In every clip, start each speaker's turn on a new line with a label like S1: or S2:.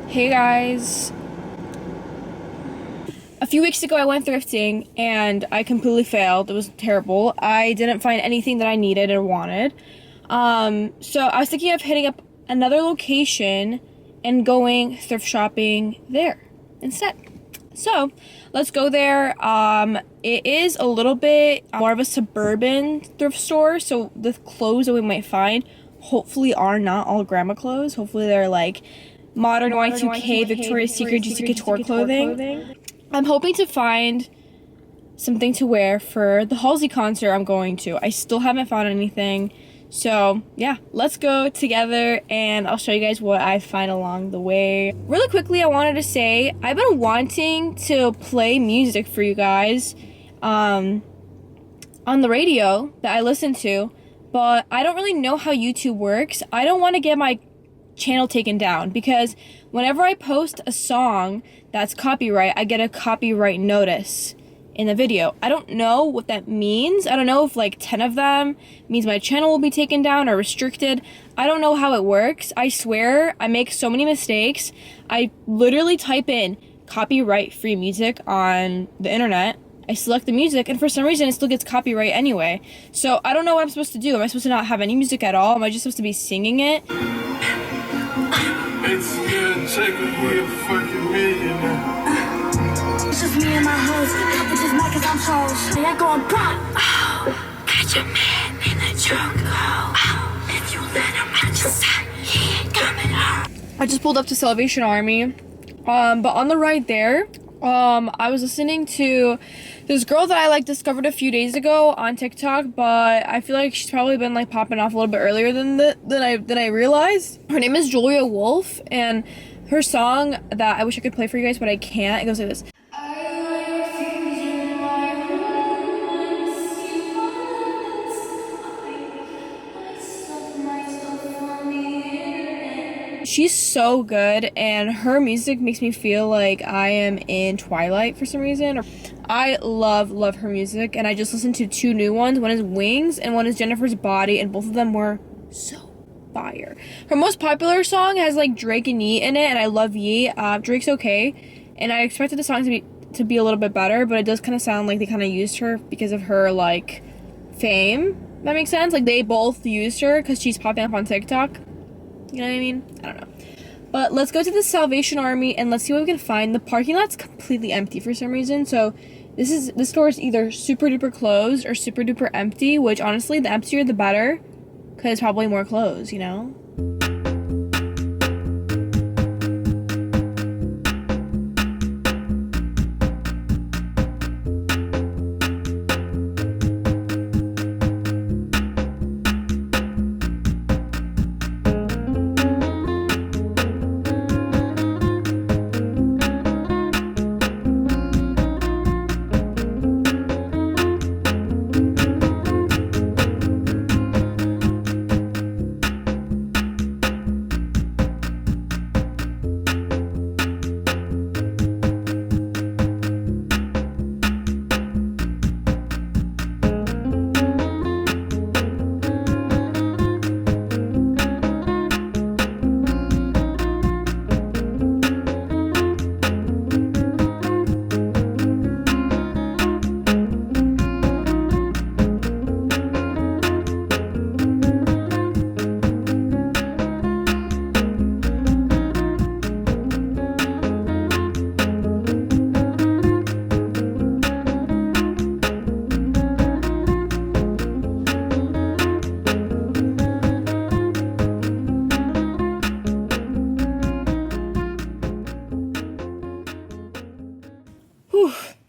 S1: Hey guys. A few weeks ago I went thrifting and I completely failed. It was terrible. I didn't find anything that I needed or wanted. So I was thinking of hitting up another location and going thrift shopping there instead. So let's go there. It is a little bit more of a suburban thrift store, so the clothes that we might find hopefully are not all grandma clothes. Hopefully they're like modern Y2K Victoria's Secret Juicy Couture clothing. I'm hoping to find something to wear for the Halsey concert I'm going to. I still haven't found anything. So yeah, let's go together and I'll show you guys what I find along the way. Really quickly, I wanted to say I've been wanting to play music for you guys on the radio that I listen to, but I don't really know how YouTube works. I don't want to get my channel taken down because whenever I post a song that's copyright, I get a copyright notice in the video. I don't know what that means. I don't know if like 10 of them means my channel will be taken down or restricted. I don't know how it works. I swear I make so many mistakes. I literally type in copyright free music on the internet. I select the music and for some reason it still gets copyright anyway. So I don't know what I'm supposed to do. Am I supposed to not have any music at all? Am I just supposed to be singing it?
S2: It's a fucking millionaire.
S3: It's just me and my hoes. With this mic 'cause I'm chose. I going pop. Oh, got your man in the trunk. Oh, if you let him out your side, he ain't coming home.
S1: I just pulled up to Salvation Army. But on the right there, I was listening to this girl that I like discovered a few days ago on TikTok, but I feel like she's probably been like popping off a little bit earlier than I realized. Her name is Julia Wolf, and her song that I wish I could play for you guys, but I can't. It goes like this. She's so good, and her music makes me feel like I am in Twilight for some reason. I love her music, and I just listened to two new ones. One is Wings, and one is Jennifer's Body, and both of them were so fire. Her most popular song has like Drake and Yeet in it, and I love Yeet. Drake's okay, and I expected the song to be a little bit better, but it does kind of sound like they kind of used her because of her like fame. That makes sense. Like they both used her because she's popping up on TikTok. You know what I mean? I don't know. But let's go to the Salvation Army and let's see what we can find. The parking lot's completely empty for some reason. So this store is either super duper closed or super duper empty, which honestly, the emptier the better, because probably more clothes, you know?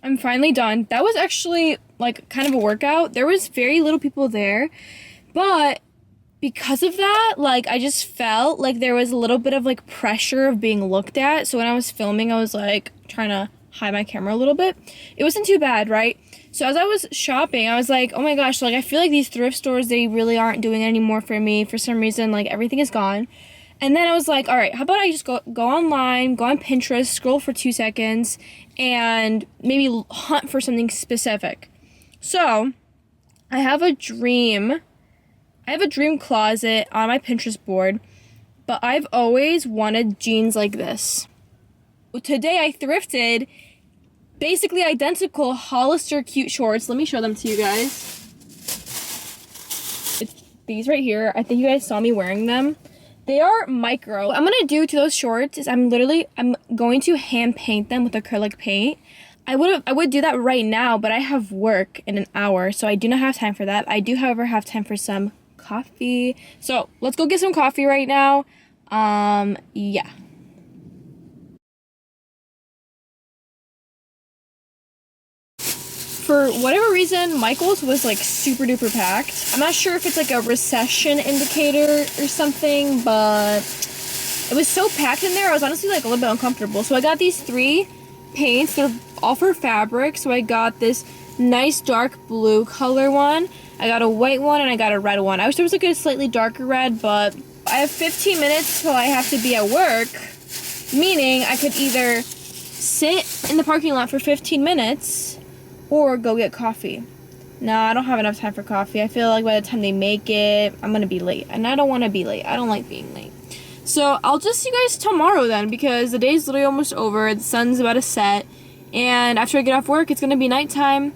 S1: I'm finally done. That was actually like kind of a workout. There was very little people there, but because of that, like I just felt like there was a little bit of like pressure of being looked at. So when I was filming, I was like trying to hide my camera a little bit. It wasn't too bad, right? So as I was shopping, I was like, oh my gosh, like I feel like these thrift stores, they really aren't doing it anymore for me. For some reason, like everything is gone. And then I was like, all right, how about I just go online, go on Pinterest, scroll for 2 seconds, and maybe hunt for something specific. So I have a dream closet on my Pinterest board, but I've always wanted jeans like this. Today I thrifted basically identical Hollister cute shorts. Let me show them to you guys. It's these right here. I think you guys saw me wearing them. They are micro. What I'm gonna do to those shorts is I'm going to hand paint them with acrylic paint. I would do that right now, but I have work in an hour, so I do not have time for that. I do, however, have time for some coffee. So let's go get some coffee right now. Yeah. For whatever reason, Michael's was like super duper packed. I'm not sure if it's like a recession indicator or something, but it was so packed in there, I was honestly like a little bit uncomfortable. So I got these 3 paints. They're all for fabric. So I got this nice dark blue color one, I got a white one, and I got a red one. I wish there was like a slightly darker red, but I have 15 minutes till I have to be at work, meaning I could either sit in the parking lot for 15 minutes or go get coffee. No, I don't have enough time for coffee. I feel like by the time they make it, I'm gonna be late, and I don't want to be late. I don't like being late. So I'll just see you guys tomorrow then, because the day's literally almost over. The sun's about to set, and after I get off work, it's gonna be nighttime,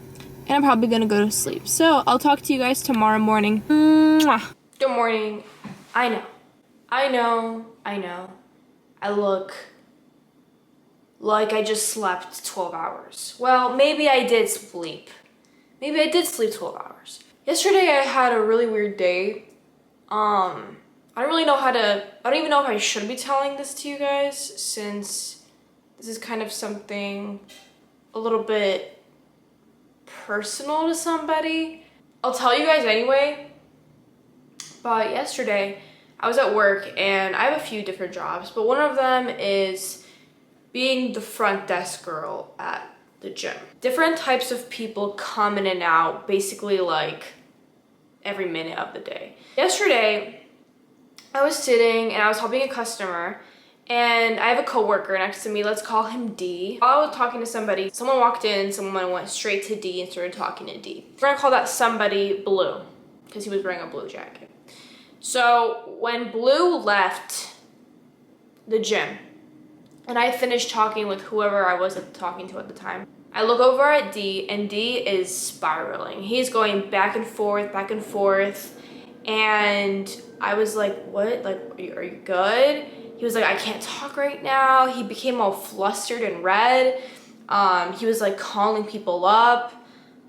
S1: and I'm probably gonna go to sleep. So I'll talk to you guys tomorrow morning. Mwah. Good morning. I know. I look like I just slept 12 hours. Well, maybe I did sleep. Maybe I did sleep 12 hours. Yesterday I had a really weird day. I don't even know if I should be telling this to you guys, since this is kind of something a little bit personal to somebody. I'll tell you guys anyway. But yesterday I was at work, and I have a few different jobs, but one of them is being the front desk girl at the gym. Different types of people come in and out basically like every minute of the day. Yesterday, I was sitting and I was helping a customer, and I have a coworker next to me. Let's call him D. While I was talking to somebody, someone walked in, someone went straight to D and started talking to D. We're gonna call that somebody Blue, because he was wearing a blue jacket. So when Blue left the gym, and I finished talking with whoever I was talking to at the time, I look over at D, and D is spiraling. He's going back and forth, and I was like, what? Like, are you good? He was like, I can't talk right now. He became all flustered and red. He was like calling people up.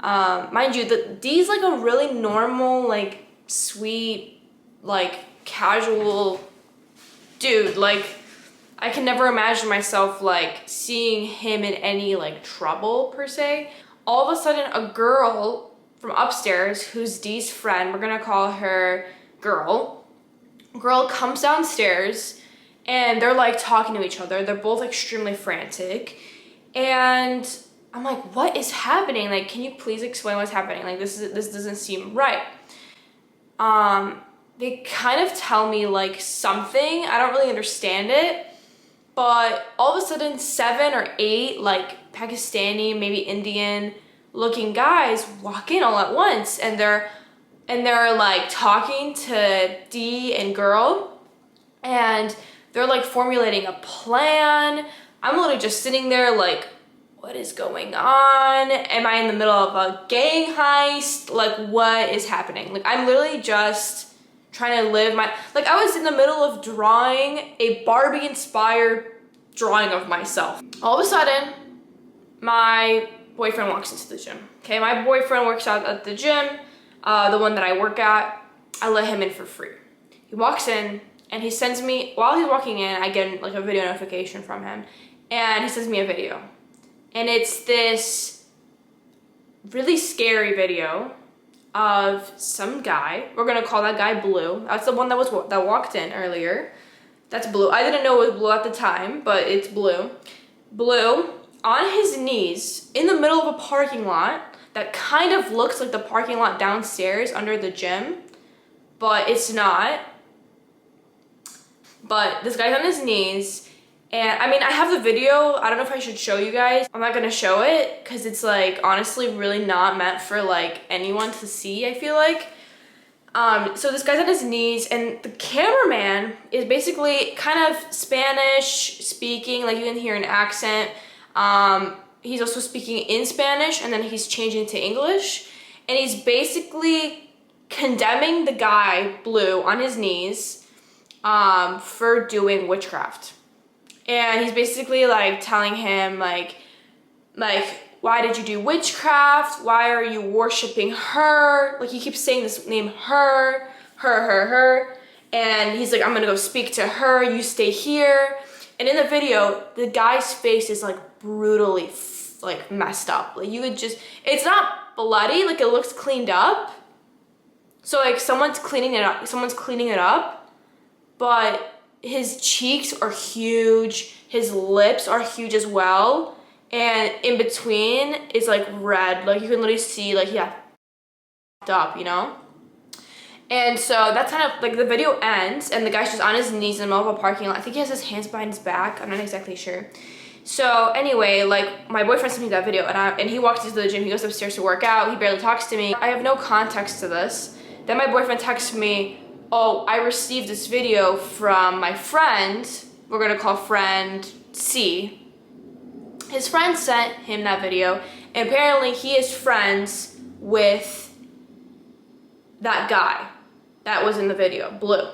S1: Mind you, D's like a really normal, like sweet, like casual dude. Like, I can never imagine myself like seeing him in any like trouble per se. All of a sudden, a girl from upstairs, who's D's friend, we're gonna call her Girl, comes downstairs, and they're like talking to each other. They're both extremely frantic, and I'm like, what is happening? Like, can you please explain what's happening? Like, this doesn't seem right. They kind of tell me like something, I don't really understand it, but all of a sudden 7 or 8 like Pakistani, maybe Indian looking guys walk in all at once, and they're like talking to D and Girl, and they're like formulating a plan. I'm literally just sitting there like, what is going on? Am I in the middle of a gang heist? Like, what is happening? Like, I'm literally just trying to live my, like, I was in the middle of drawing a Barbie inspired drawing of myself. All of a sudden, my boyfriend walks into the gym. Okay, my boyfriend works out at the gym, the one that I work at. I let him in for free. He walks in, and he sends me, while he's walking in, I get like a video notification from him, and he sends me a video. And it's this really scary video of some guy. We're gonna call that guy Blue. That's the one that walked in earlier. That's Blue. I didn't know it was Blue at the time, but it's Blue. Blue on his knees in the middle of a parking lot that kind of looks like the parking lot downstairs under the gym, but it's not. But this guy's on his knees, and I mean, I have the video. I don't know if I should show you guys. I'm not gonna show it because it's like honestly really not meant for like anyone to see, I feel like. So this guy's on his knees, and the cameraman is basically kind of Spanish speaking, like you can hear an accent. He's also speaking in Spanish, and then he's changing to English, and he's basically condemning the guy, Blue, on his knees, for doing witchcraft. And he's basically like telling him like, why did you do witchcraft? Why are you worshiping her? Like, he keeps saying this name, her. And he's like, I'm gonna go speak to her, you stay here. And in the video, the guy's face is like brutally like messed up. Like, you would just, it's not bloody, like it looks cleaned up. So like someone's cleaning it up, but his cheeks are huge, his lips are huge as well. And in between is like red, like you can literally see like, yeah, up, you know? And so that's kind of like the video ends, and the guy's just on his knees in the middle of a parking lot. I think he has his hands behind his back, I'm not exactly sure. So anyway, like my boyfriend sent me that video, and he walks into the gym, he goes upstairs to work out, he barely talks to me. I have no context to this. Then my boyfriend texts me, oh, I received this video from my friend, we're gonna call friend C. His friend sent him that video, and apparently he is friends with that guy that was in the video, Blue.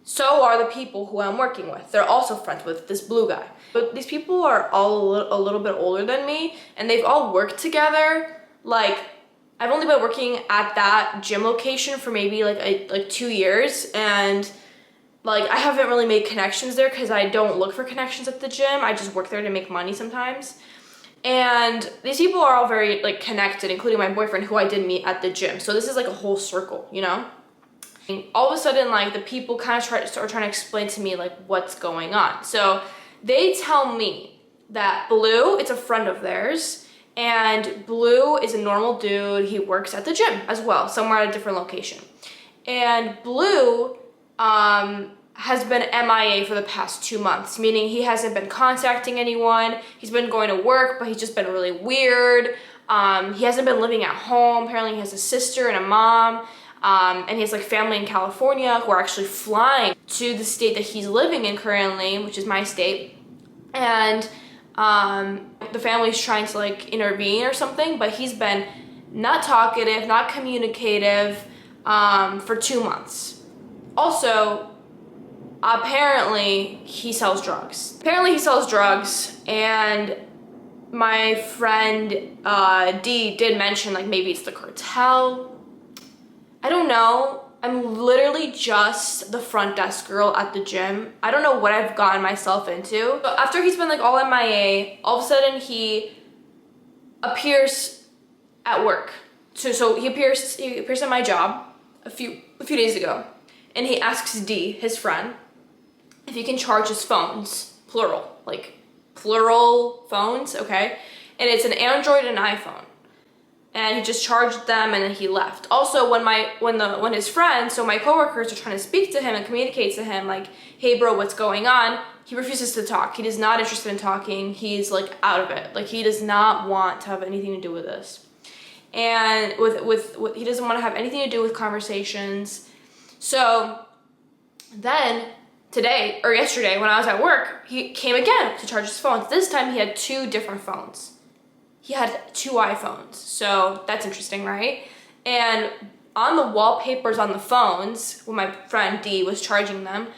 S1: So are the people who I'm working with. They're also friends with this Blue guy. But these people are all a little bit older than me, and they've all worked together. Like, I've only been working at that gym location for maybe like 2 years, and like I haven't really made connections there because I don't look for connections at the gym. I just work there to make money sometimes. And these people are all very like connected, including my boyfriend, who I did meet at the gym. So this is like a whole circle, you know? And all of a sudden, like the people kind of start trying to explain to me like what's going on. So they tell me that Blue, it's a friend of theirs, and Blue is a normal dude. He works at the gym as well, somewhere at a different location. And Blue has been MIA for the past 2 months, meaning he hasn't been contacting anyone. He's been going to work, but he's just been really weird. He hasn't been living at home. Apparently he has a sister and a mom, and he has like family in California who are actually flying to the state that he's living in currently, which is my state. And the family's trying to like intervene or something, but he's been not talkative, not communicative, for 2 months. Also, apparently he sells drugs. And my friend D did mention like maybe it's the cartel. I don't know. I'm literally just the front desk girl at the gym. I don't know what I've gotten myself into. But after he's been like all MIA, all of a sudden he appears at work. So he appears at my job a few days ago, and he asks D, his friend, if he can charge his phones, plural phones, okay? And it's an Android and iPhone. And he just charged them, and then he left. Also, when his friends, so my coworkers, are trying to speak to him and communicate to him, like, hey bro, what's going on? He refuses to talk. He is not interested in talking. He's like out of it. Like, he does not want to have anything to do with this. And with he doesn't want to have anything to do with conversations. So then today or yesterday when I was at work, he came again to charge his phones. This time he had 2 different phones. He had 2 iPhones. So that's interesting, right? And on the wallpapers on the phones, when my friend D was charging them,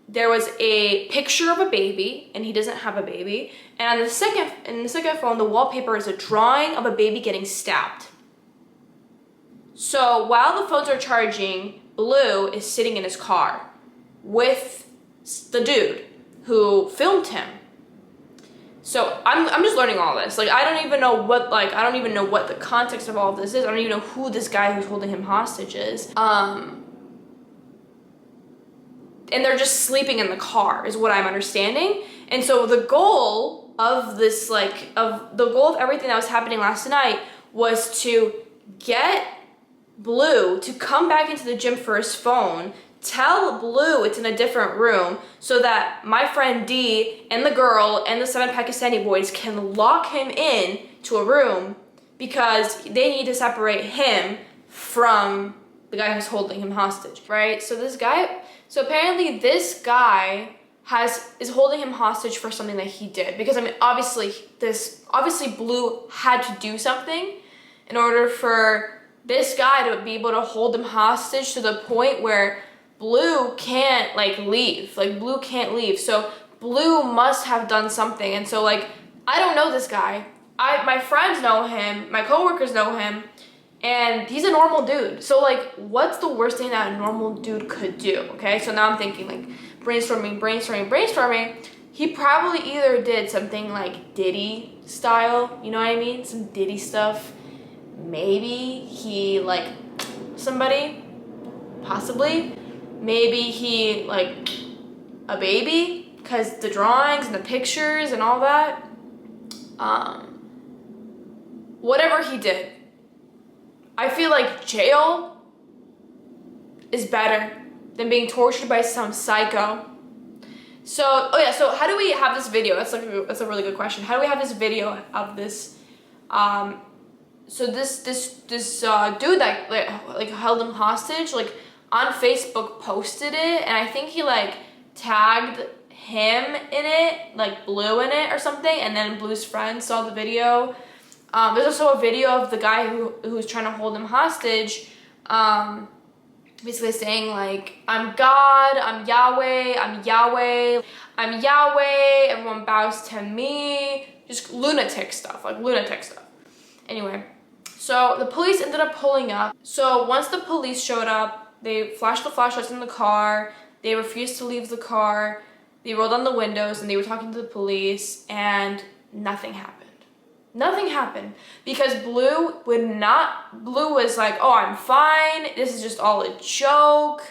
S1: there was a picture of a baby, and he doesn't have a baby. And on the second phone, the wallpaper is a drawing of a baby getting stabbed. So while the phones are charging, Blue is sitting in his car with the dude who filmed him. So I'm just learning all this. Like, I don't even know what the context of all of this is. I don't even know who this guy who's holding him hostage is. And they're just sleeping in the car is what I'm understanding. And so the goal of this, the goal of everything that was happening last night was to get Blue to come back into the gym for his phone, tell Blue it's in a different room so that my friend D and the girl and the 7 Pakistani boys can lock him in to a room because they need to separate him from the guy who's holding him hostage, right? So apparently this guy is holding him hostage for something that he did, because I mean, obviously Blue had to do something in order for this guy to be able to hold him hostage to the point where Blue can't like leave. Like Blue can't leave. So Blue must have done something. And so like, I don't know this guy. My friends know him, my coworkers know him, and he's a normal dude. So like, what's the worst thing that a normal dude could do? Okay, so now I'm thinking like brainstorming. He probably either did something like Diddy style, you know what I mean? Some Diddy stuff. Maybe he like somebody, possibly. Maybe he like a baby, because the drawings and the pictures and all that. Whatever he did, I feel like jail is better than being tortured by some psycho. So, so how do we have this video? That's a really good question. How do we have this video of this? So this dude that like held him hostage, like on Facebook posted it, and I think he like tagged him in it, like Blue in it or something, and then Blue's friend saw the video. There's also a video of the guy who's trying to hold him hostage, basically saying like, I'm God, I'm Yahweh, everyone bows to me, just lunatic stuff. Anyway, so the police ended up pulling up. So once the police showed up, they flashed the flashlights in the car, they refused to leave the car, they rolled down the windows, and they were talking to the police, and nothing happened. Nothing happened because Blue was like, oh, I'm fine. This is just all a joke.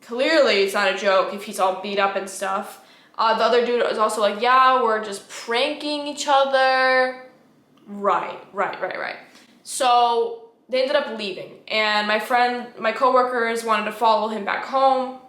S1: Clearly it's not a joke if he's all beat up and stuff. The other dude was also like, yeah, we're just pranking each other. Right. So they ended up leaving, and my coworkers wanted to follow him back home,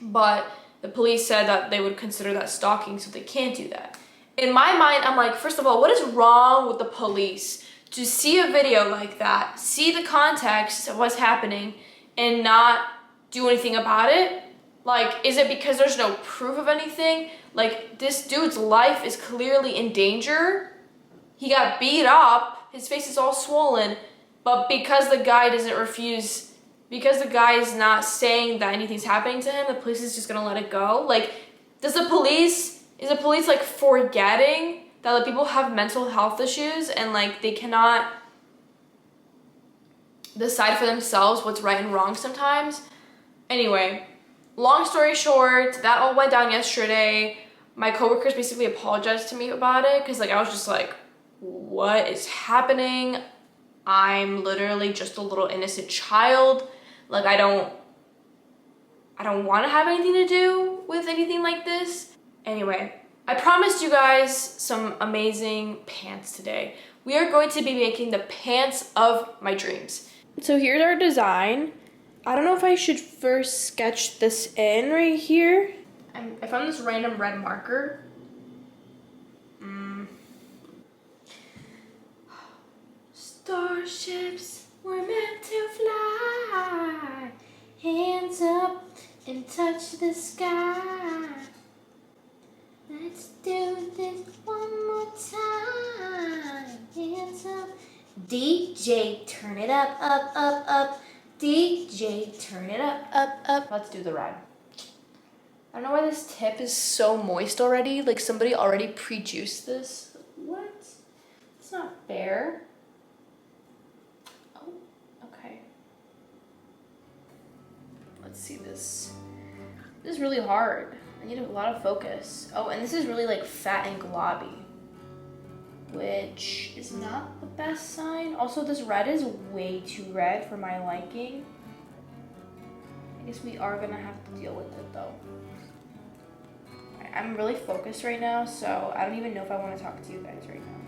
S1: but the police said that they would consider that stalking, so they can't do that. In my mind, I'm like, first of all, what is wrong with the police to see a video like that, see the context of what's happening, and not do anything about it? Like, is it because there's no proof of anything? Like, this dude's life is clearly in danger. He got beat up, his face is all swollen, but because the guy is not saying that anything's happening to him, the police is just gonna let it go? Like, is the police like forgetting that like people have mental health issues and like they cannot decide for themselves what's right and wrong sometimes? Anyway, long story short, that all went down yesterday. My coworkers basically apologized to me about it, because like I was just like, what is happening? I'm literally just a little innocent child. Like I don't want to have anything to do with anything like this. Anyway, I promised you guys some amazing pants today. We are going to be making the pants of my dreams. So here's our design. I don't know if I should first sketch this in right here. I found this random red marker. Starships were meant to fly. Hands up and touch the sky. Let's do this one more time. Hands up. DJ, turn it up, up. DJ, turn it up. Let's do the red. I don't know why this tip is so moist already. Like somebody already pre-juiced this. What? It's not fair. Oh, okay. Let's see this. This is really hard. I need a lot of focus. Oh, and this is really like fat and globby, which is not the best sign. Also, this red is way too red for my liking. I guess we are gonna have to deal with it though. I'm really focused right now, so I don't even know if I want to talk to you guys right now.